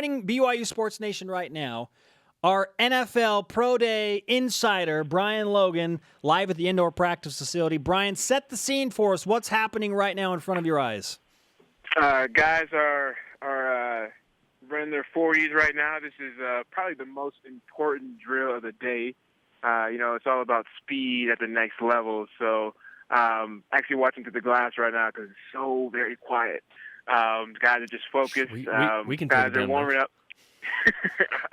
Joining BYU Sports Nation right now, our NFL Pro Day insider, Brian Logan, live at the indoor practice facility. Brian, set the scene for us. What's happening right now in front of your eyes? Guys are running their 40s right now. This is probably the most important drill of the day. It's all about speed at the next level. So actually watching through the glass right now because it's so very quiet. Guys are just focused. We can guys take it are warming up.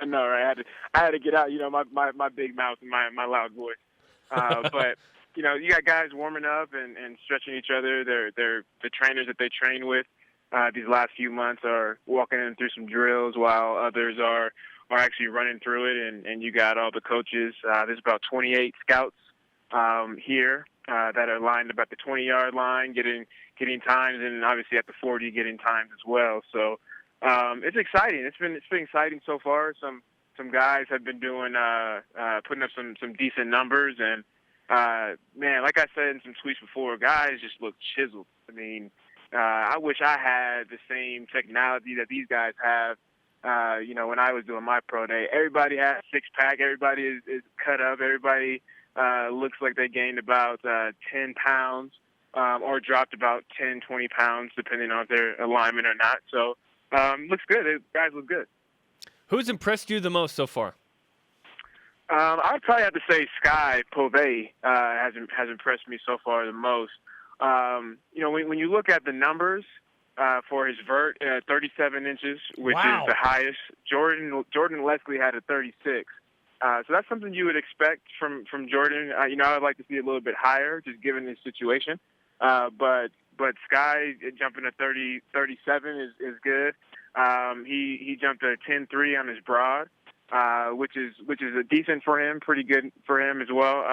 I know, right? I had to get out, my big mouth and my loud voice. But you got guys warming up and stretching each other. They're the trainers that they train with these last few months are walking them through some drills while others are actually running through it. And you got all the coaches. There's about 28 scouts here that are lined up at the 20-yard line, getting times, and obviously at the 40 getting times as well. So it's exciting. It's been exciting so far. Some guys have been doing putting up some decent numbers, and man, like I said in some tweets before, guys just look chiseled. I mean, I wish I had the same technology that these guys have. When I was doing my pro day, everybody has a six-pack. Everybody is cut up. Everybody looks like they gained about 10 pounds or dropped about 10, 20 pounds, depending on their alignment or not. So looks good. Guys look good. Who's impressed you the most so far? I'd probably have to say Sky Povey has impressed me so far the most. When you look at the numbers for his vert, 37 inches, which Wow. is the highest. Jordan Leslie had a 36. So that's something you would expect from Jordan. I would like to see a little bit higher, just given his situation. But Sky jumping to 37 is good. He jumped a 10.3 on his broad, which is a decent for him, pretty good for him as well.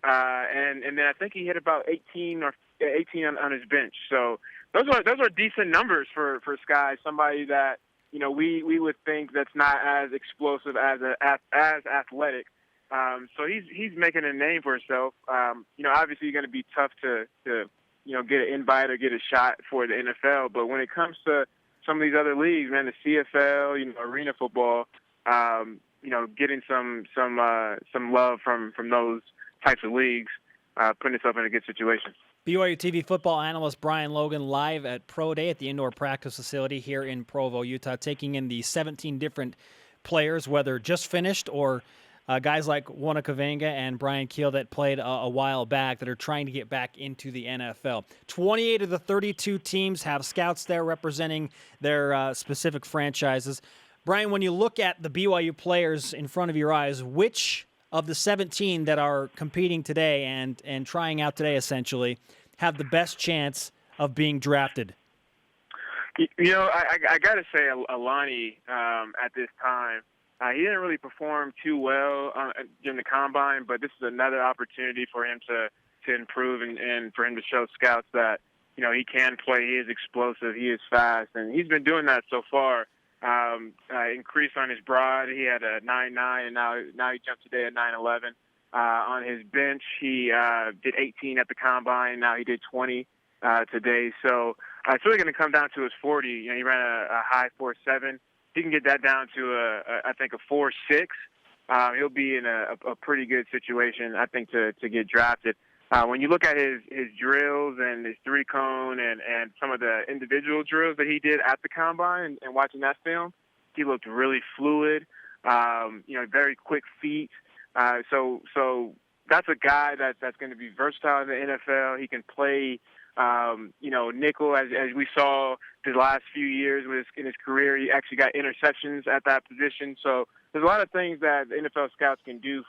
And then I think he hit about 18 on his bench. So those are decent numbers for Sky, somebody that we would think that's not as explosive as athletic. So he's making a name for himself. Obviously you're going to be tough to get an invite or get a shot for the NFL. But when it comes to some of these other leagues, man, the CFL, arena football, getting some love from those types of leagues, putting itself in a good situation. BYUtv football analyst Brian Logan live at Pro Day at the indoor practice facility here in Provo, Utah, taking in the 17 different players, whether just finished or guys like Wanakavanga and Brian Keel that played a while back that are trying to get back into the NFL. 28 of the 32 teams have scouts there representing their specific franchises. Brian, when you look at the BYU players in front of your eyes, which of the 17 that are competing today and trying out today essentially have the best chance of being drafted? I got to say Alani at this time, he didn't really perform too well during the combine, but this is another opportunity for him to improve and for him to show scouts that, he can play, he is explosive, he is fast, and he's been doing that so far. Increase on his broad, he had a 9.9, and now he jumped today at 9.11. On his bench, he did 18 at the combine, now he did 20 today. So it's really going to come down to his 40. He ran a high 4.7. He can get that down to I think a 4.6. He'll be in a pretty good situation, I think, to get drafted. When you look at his drills and his three-cone and some of the individual drills that he did at the combine and watching that film, he looked really fluid, very quick feet. So that's a guy that's going to be versatile in the NFL. He can play, nickel, as we saw the last few years in his career. He actually got interceptions at that position. So there's a lot of things that the NFL scouts can do.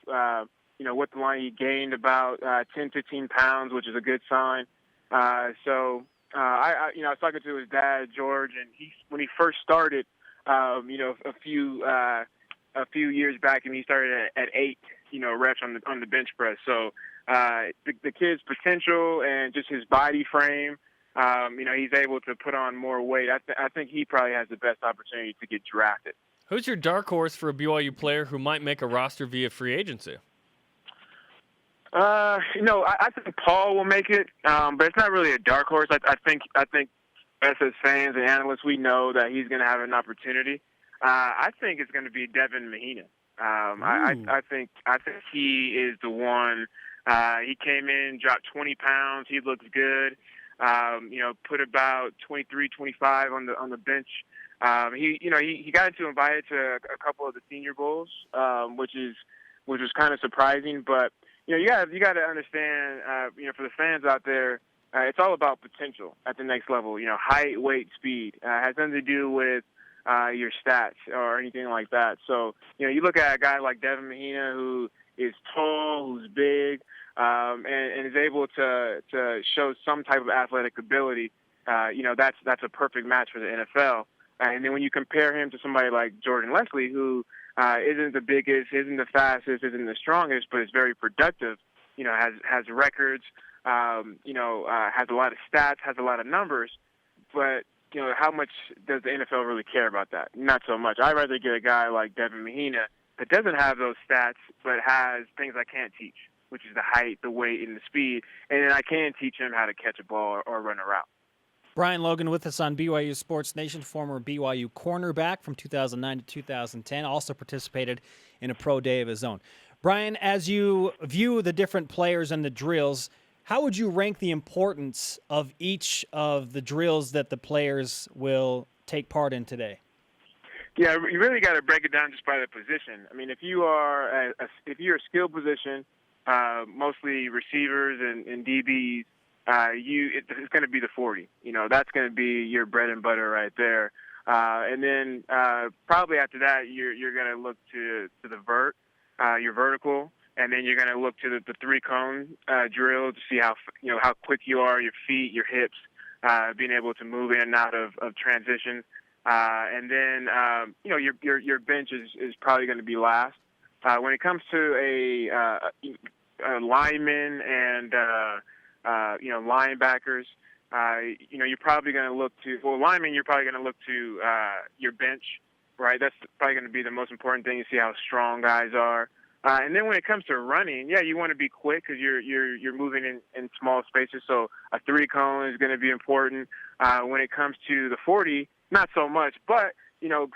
With the line, he gained about 10, 15 pounds, which is a good sign. I was talking to his dad, George, and when he first started, a few years back, and he started at 8, reps on the bench press. So the kid's potential and just his body frame, he's able to put on more weight. I think he probably has the best opportunity to get drafted. Who's your dark horse for a BYU player who might make a roster via free agency? I think Paul will make it, but it's not really a dark horse. I think us as fans and analysts, we know that he's going to have an opportunity. I think it's going to be Devin Mahina. I think he is the one. He came in, dropped 20 pounds. He looks good. Put about 23, 25 on the bench. He got invited to a couple of the Senior Bowls, which was kind of surprising. But you got to understand, for the fans out there, it's all about potential at the next level. Height, weight, speed has nothing to do with your stats or anything like that. So you look at a guy like Devin Mahina, who is tall, who's big, and is able to show some type of athletic ability. That's a perfect match for the NFL. And then when you compare him to somebody like Jordan Leslie, who isn't the biggest, isn't the fastest, isn't the strongest, but is very productive, has records, has a lot of stats, has a lot of numbers, but how much does the NFL really care about that? Not so much. I'd rather get a guy like Devin Mahina that doesn't have those stats, but has things I can't teach, which is the height, the weight, and the speed, and then I can teach him how to catch a ball or run a route. Brian Logan with us on BYU Sports Nation, former BYU cornerback from 2009 to 2010, also participated in a pro day of his own. Brian, as you view the different players and the drills, how would you rank the importance of each of the drills that the players will take part in today? Yeah, you really got to break it down just by the position. I mean, if you're a skill position, mostly receivers and DBs, it's going to be the 40. That's going to be your bread and butter right there. And then probably after that, you're going to look to the your vertical, and then you're going to look to the 3-cone drill to see how quick you are, your feet, your hips, being able to move in and out of transitions. And then your bench is probably going to be last. When it comes to a lineman and linebackers, you're probably going to look to linemen. You're probably going to look to your bench, right? That's probably going to be the most important thing to see how strong guys are. And then when it comes to running, you want to be quick because you're moving in small spaces. So a 3-cone is going to be important. When it comes to the 40, not so much, but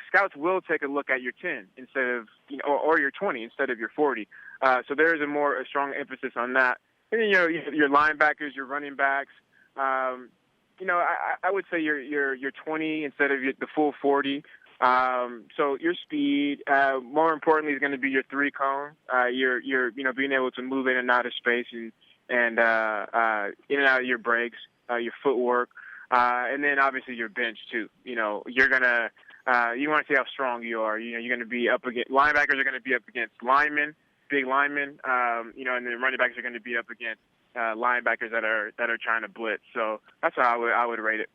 scouts will take a look at your 10 instead of or your 20 instead of your 40. So there is a strong emphasis on that. And then your linebackers, your running backs. I would say your 20 instead of the full 40. So your speed, more importantly, is going to be your 3-cone. You're being able to move in and out of space and in and out of your breaks, your footwork, and then obviously your bench too. You're gonna you want to see how strong you are. You're going to be up against linebackers are going to be up against linemen, big linemen. And then running backs are going to be up against linebackers that are trying to blitz. So that's how I would rate it.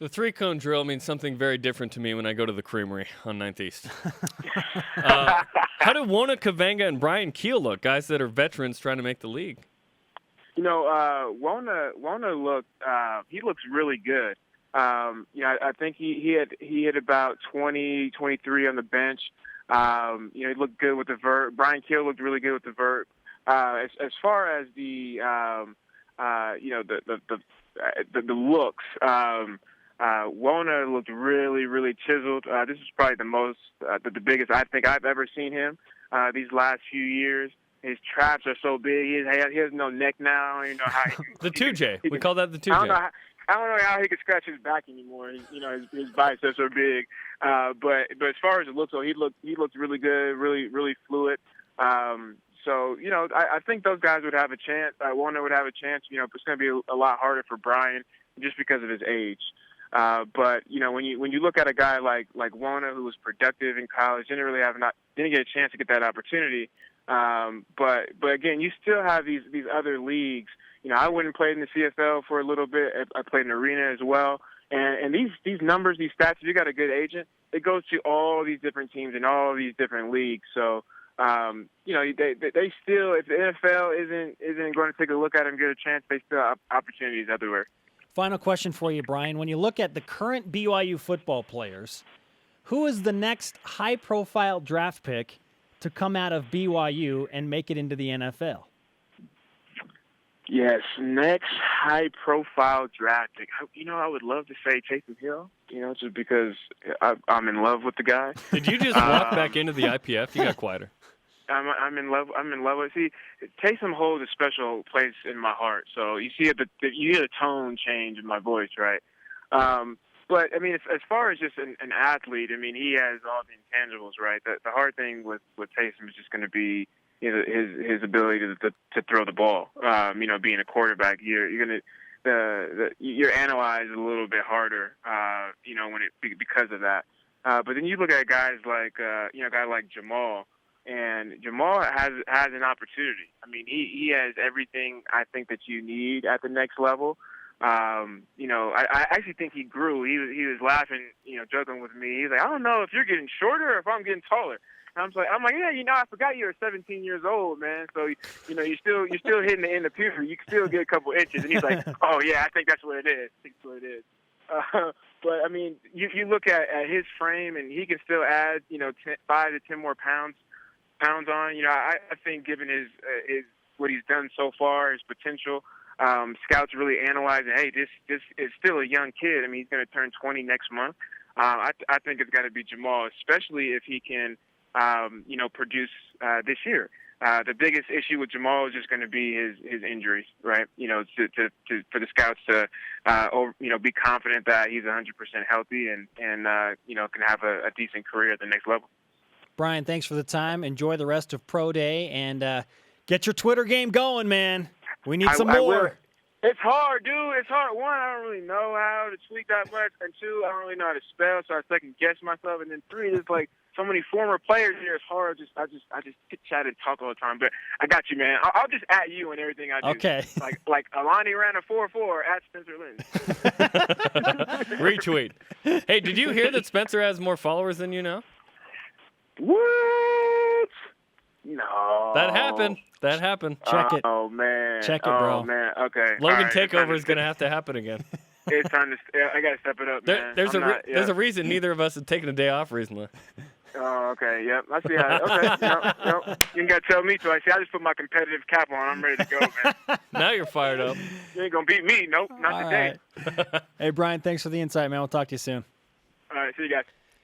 The 3-cone drill means something very different to me when I go to the Creamery on 9th East. How do Wona Kavenga and Brian Keel look, guys that are veterans trying to make the league? Wona he looks really good. I think he had about 20, 23 on the bench. He looked good with the vert. Brian Keel looked really good with the vert. As far as the looks, Wona looked really, really chiseled. This is probably the biggest I think I've ever seen him these last few years. His traps are so big. He has no neck now. How the 2J. We call that the 2J. I don't know how he could scratch his back anymore. His biceps are big. But as far as it looks, he looked really good, really, really fluid. So I think those guys would have a chance. Wona would have a chance. It's going to be a lot harder for Brian just because of his age. But when you look at a guy like Wona, who was productive in college, didn't get a chance to get that opportunity. But again, you still have these other leagues. I went and played in the CFL for a little bit. I played in Arena as well. And these numbers, these stats, if you got a good agent, it goes to all these different teams and all these different leagues. So, they still, if the NFL isn't going to take a look at them, get a chance, they still have opportunities everywhere. Final question for you, Brian. When you look at the current BYU football players, who is the next high-profile draft pick to come out of BYU and make it into the NFL? Yes, next high-profile draft pick. I would love to say Taysom Hill. Just because I'm in love with the guy. Did you just walk back into the IPF? You got quieter. I'm in love. I'm in love with. See, Taysom holds a special place in my heart. So you see you hear the tone change in my voice, right? But I mean, as far as just an athlete, I mean, he has all the intangibles, right? The hard thing with Taysom is just going to be his ability to throw the ball. Being a quarterback, you're analyzed a little bit harder, because of that. But then you look at guys like a guy like Jamal, and Jamal has an opportunity. I mean, he has everything I think that you need at the next level. I actually think he grew. He was laughing, joking with me. He's like, I don't know if you're getting shorter or if I'm getting taller. I'm like, yeah, I forgot you were 17 years old, man. So, you're still hitting the end of puberty. You can still get a couple inches. And he's like, oh yeah, I think that's what it is. But I mean, you look at his frame, and he can still add, 5 to 10 more pounds on. I think given his what he's done so far, his potential, scouts really analyzing, hey, this is still a young kid. I mean, he's going to turn 20 next month. I think it's got to be Jamal, especially if he can, produce this year. The biggest issue with Jamal is just going to be his injuries, right? For the scouts to, be confident that he's 100% healthy and can have a decent career at the next level. Brian, thanks for the time. Enjoy the rest of Pro Day, and get your Twitter game going, man. We need some more. It's hard, dude. It's hard. One, I don't really know how to tweet that much, and two, I don't really know how to spell, so I second guess myself. And then three, there's like so many former players here. It's hard. I just chit chat and talk all the time. But I got you, man. I'll just at you in everything I do. Okay. Like Alani ran a 4.4 at Spencer Lynn. Retweet. Hey, did you hear that Spencer has more followers than you now? What? No. That happened. Check it. Oh man. Check it, bro. Oh man. Okay. Logan All right. takeover is going to have to happen again. It's time to. I gotta step it up, man. There's a reason neither of us have taken a day off recently. Oh, okay. Yep. I see how. Okay. Yep. You ain't gotta tell me twice. See, I just put my competitive cap on. I'm ready to go, man. Now you're fired up. You ain't gonna beat me. Nope. Not All today. right. Hey, Brian, thanks for the insight, man. We'll talk to you soon. All right. See you guys.